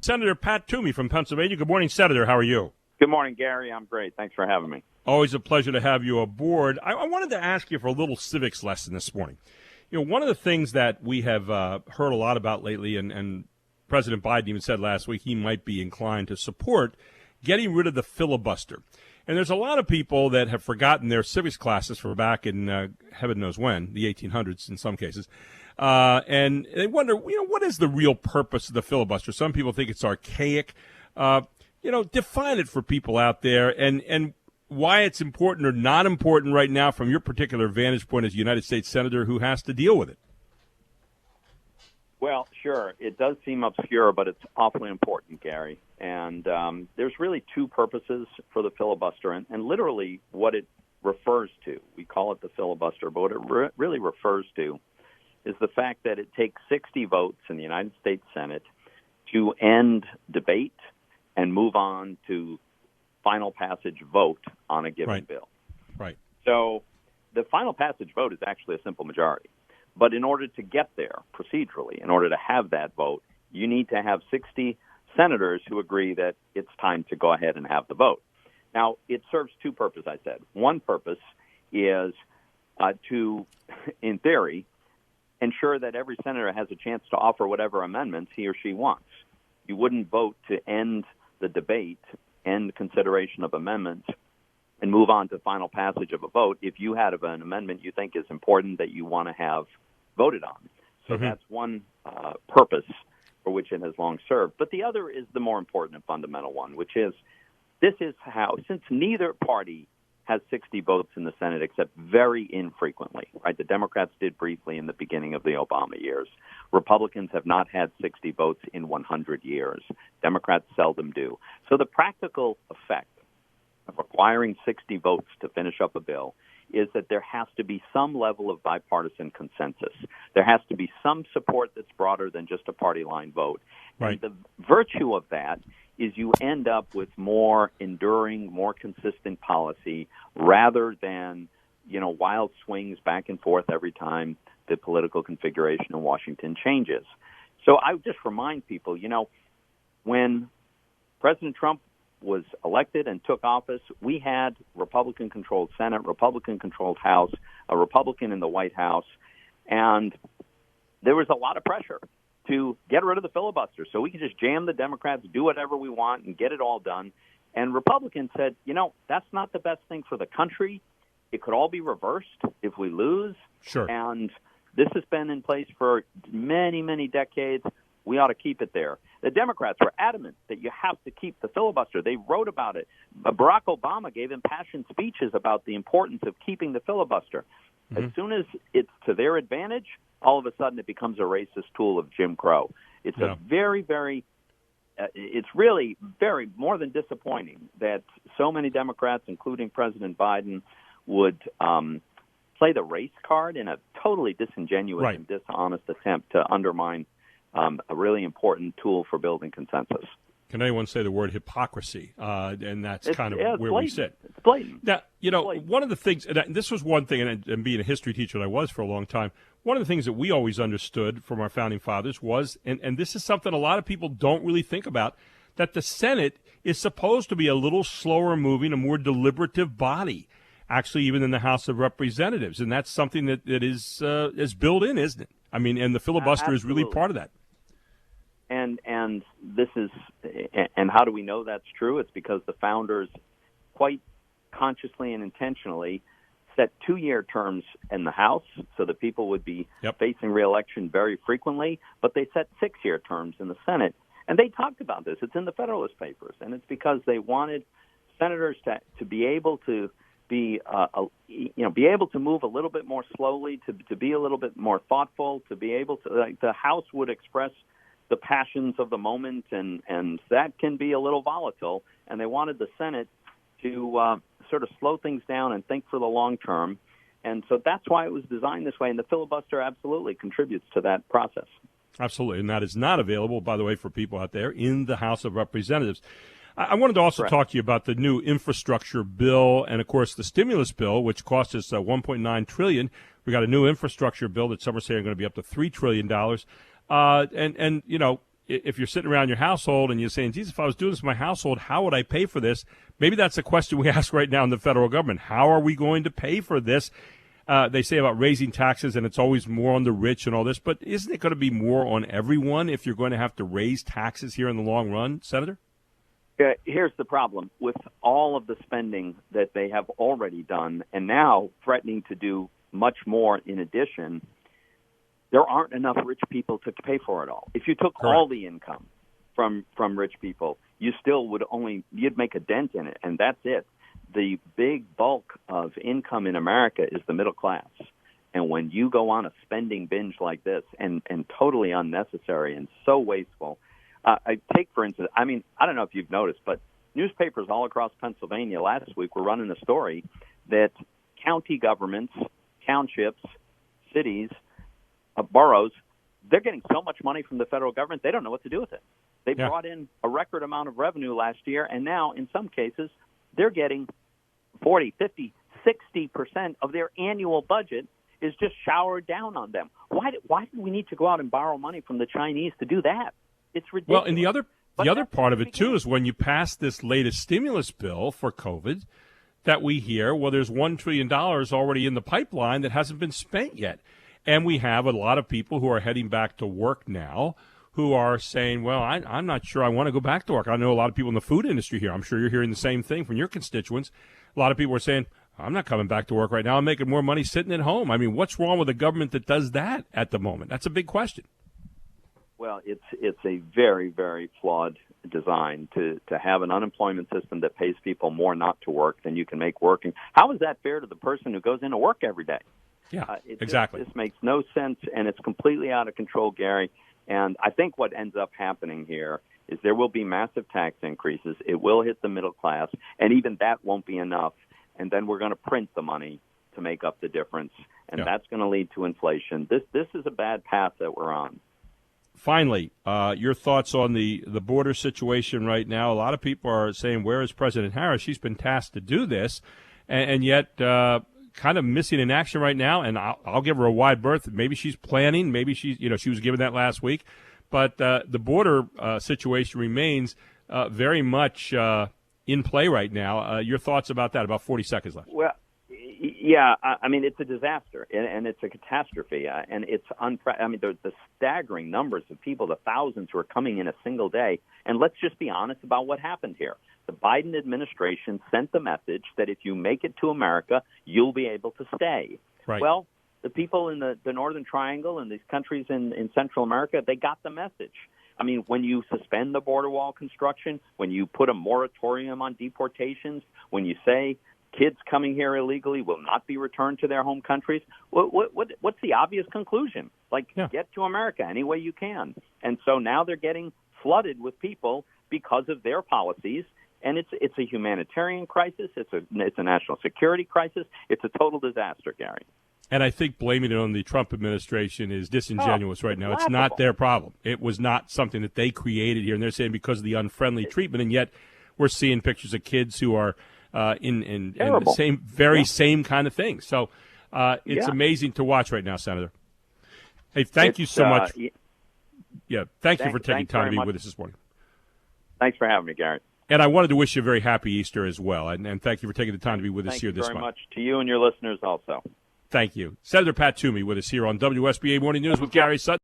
Senator Pat Toomey from Pennsylvania. Good morning, Senator. How are you? Good morning, Gary. I'm great. Thanks for having me. Always a pleasure to have you aboard. I wanted to ask you for a little civics lesson this morning. You know, one of the things that we have heard a lot about lately, and President Biden even said last week he might be inclined to support getting rid of the filibuster. And there's a lot of people that have forgotten their civics classes from back in heaven knows when, the 1800s in some cases. And they wonder, what is the real purpose of the filibuster? Some people think it's archaic. Define it for people out there and why it's important or not important right now from your particular vantage point as a United States Senator who has to deal with it. Well, sure. It does seem obscure, but it's awfully important, Gary. And there's really two purposes for the filibuster, and literally what it refers to. We call it the filibuster, but what it really refers to is the fact that it takes 60 votes in the United States Senate to end debate and move on to final passage vote on a given bill. Right. So the final passage vote is actually a simple majority. But in order to get there procedurally, in order to have that vote, you need to have 60 senators who agree that it's time to go ahead and have the vote. Now, it serves two purposes, I said. One purpose is to, in theory, ensure that every senator has a chance to offer whatever amendments he or she wants. You wouldn't vote to end the debate, end consideration of amendments, and move on to final passage of a vote if you had an amendment you think is important that you want to have voted on. So that's one purpose for which it has long served. But the other is the more important and fundamental one, which is this is how, since neither party has 60 votes in the Senate except very infrequently, right? The Democrats did briefly in the beginning of the Obama years. Republicans have not had 60 votes in 100 years. Democrats seldom do. So the practical effect of requiring 60 votes to finish up a bill is that there has to be some level of bipartisan consensus. There has to be some support that's broader than just a party line vote. Right. And the virtue of that is you end up with more enduring, more consistent policy rather than, wild swings back and forth every time the political configuration in Washington changes. So I would just remind people, when President Trump was elected and took office, we had Republican-controlled Senate, Republican-controlled House, a Republican in the White House, and there was a lot of pressure to get rid of the filibuster so we could just jam the Democrats, do whatever we want, and get it all done. And Republicans said, that's not the best thing for the country. It could all be reversed if we lose. Sure. And this has been in place for many, many decades. We ought to keep it there. The Democrats were adamant that you have to keep the filibuster. They wrote about it. Barack Obama gave impassioned speeches about the importance of keeping the filibuster. As soon as it's to their advantage, all of a sudden it becomes a racist tool of Jim Crow. It's a very, very, it's really very more than disappointing that so many Democrats, including President Biden, would play the race card in a totally disingenuous and dishonest attempt to undermine a really important tool for building consensus. Can anyone say the word hypocrisy? And that's kind of where blatant. we sit. It's blatant. Now, one of the things, and this was one thing, and being a history teacher that I was for a long time, one of the things that we always understood from our founding fathers was, and this is something a lot of people don't really think about, that the Senate is supposed to be a little slower moving, a more deliberative body, actually even than the House of Representatives. And that's something that is built in, isn't it? I mean, and the filibuster is really part of that. And this is, and how do we know that's true? It's because the founders quite consciously and intentionally set 2-year terms in the House so that people would be facing re-election very frequently, but they set 6-year terms in the Senate. And they talked about this. It's in the Federalist Papers, and it's because they wanted senators to be able to be able to move a little bit more slowly, to be a little bit more thoughtful, to be able to, the House would express the passions of the moment, and that can be a little volatile. And they wanted the Senate to sort of slow things down and think for the long term. And so that's why it was designed this way. And the filibuster absolutely contributes to that process. Absolutely. And that is not available, by the way, for people out there in the House of Representatives. I wanted to also talk to you about the new infrastructure bill and, of course, the stimulus bill, which cost us $1.9 trillion. We got a new infrastructure bill that some are saying are going to be up to $3 trillion. if you're sitting around your household and you're saying, geez, if I was doing this in my household, how would I pay for this? Maybe that's a question we ask right now in the federal government. How are we going to pay for this? They say about raising taxes, and it's always more on the rich and all this, but isn't it going to be more on everyone if you're going to have to raise taxes here in the long run, Senator? Here's the problem. With all of the spending that they have already done and now threatening to do much more in addition, there aren't enough rich people to pay for it all. If you took all the income from rich people, you still you'd make a dent in it, and that's it. The big bulk of income in America is the middle class. And when you go on a spending binge like this and totally unnecessary and so wasteful, I take, for instance, I don't know if you've noticed, but newspapers all across Pennsylvania last week were running a story that county governments, townships, cities, boroughs, they're getting so much money from the federal government, they don't know what to do with it. They brought in a record amount of revenue last year, and now, in some cases, they're getting 40, 50, 60% of their annual budget is just showered down on them. Why do we need to go out and borrow money from the Chinese to do that? It's ridiculous. Well, and the other part of it, too, is when you pass this latest stimulus bill for COVID, that we hear, well, there's $1 trillion already in the pipeline that hasn't been spent yet. And we have a lot of people who are heading back to work now who are saying, well, I'm not sure I want to go back to work. I know a lot of people in the food industry here. I'm sure you're hearing the same thing from your constituents. A lot of people are saying, I'm not coming back to work right now. I'm making more money sitting at home. I mean, what's wrong with a government that does that at the moment? That's a big question. Well, it's a very, very flawed design to have an unemployment system that pays people more not to work than you can make working. How is that fair to the person who goes into work every day? Yeah, exactly. This makes no sense, and it's completely out of control, Gary. And I think what ends up happening here is there will be massive tax increases. It will hit the middle class, and even that won't be enough. And then we're going to print the money to make up the difference, and that's going to lead to inflation. This is a bad path that we're on. Finally, your thoughts on the border situation right now. A lot of people are saying, where is President Harris? She's been tasked to do this, and yet kind of missing in action right now. And I'll give her a wide berth. Maybe she's planning. Maybe she was given that last week. But the border situation remains very much in play right now. Your thoughts about that? About 40 seconds left. Well, yeah, I mean, it's a disaster, and it's a catastrophe, and it's the staggering numbers of people, the thousands who are coming in a single day. And let's just be honest about what happened here. The Biden administration sent the message that if you make it to America, you'll be able to stay. Right. Well, the people in the Northern Triangle and these countries in Central America, they got the message. I mean, when you suspend the border wall construction, when you put a moratorium on deportations, when you say kids coming here illegally will not be returned to their home countries, what's the obvious conclusion? Get to America any way you can. And so now they're getting flooded with people because of their policies. And it's a humanitarian crisis. It's a national security crisis. It's a total disaster, Gary. And I think blaming it on the Trump administration is disingenuous right now. It's not their problem. It was not something that they created here. And they're saying because of the unfriendly treatment. And yet we're seeing pictures of kids who are in the same kind of thing. So it's amazing to watch right now, Senator. Hey, thank you so much. Thank you for taking time to be with us this morning. Thanks for having me, Gary. And I wanted to wish you a very happy Easter as well. And thank you for taking the time to be with us here this month. Thank you very much to you and your listeners also. Thank you. Senator Pat Toomey with us here on WSBA Morning News with Gary Sutton.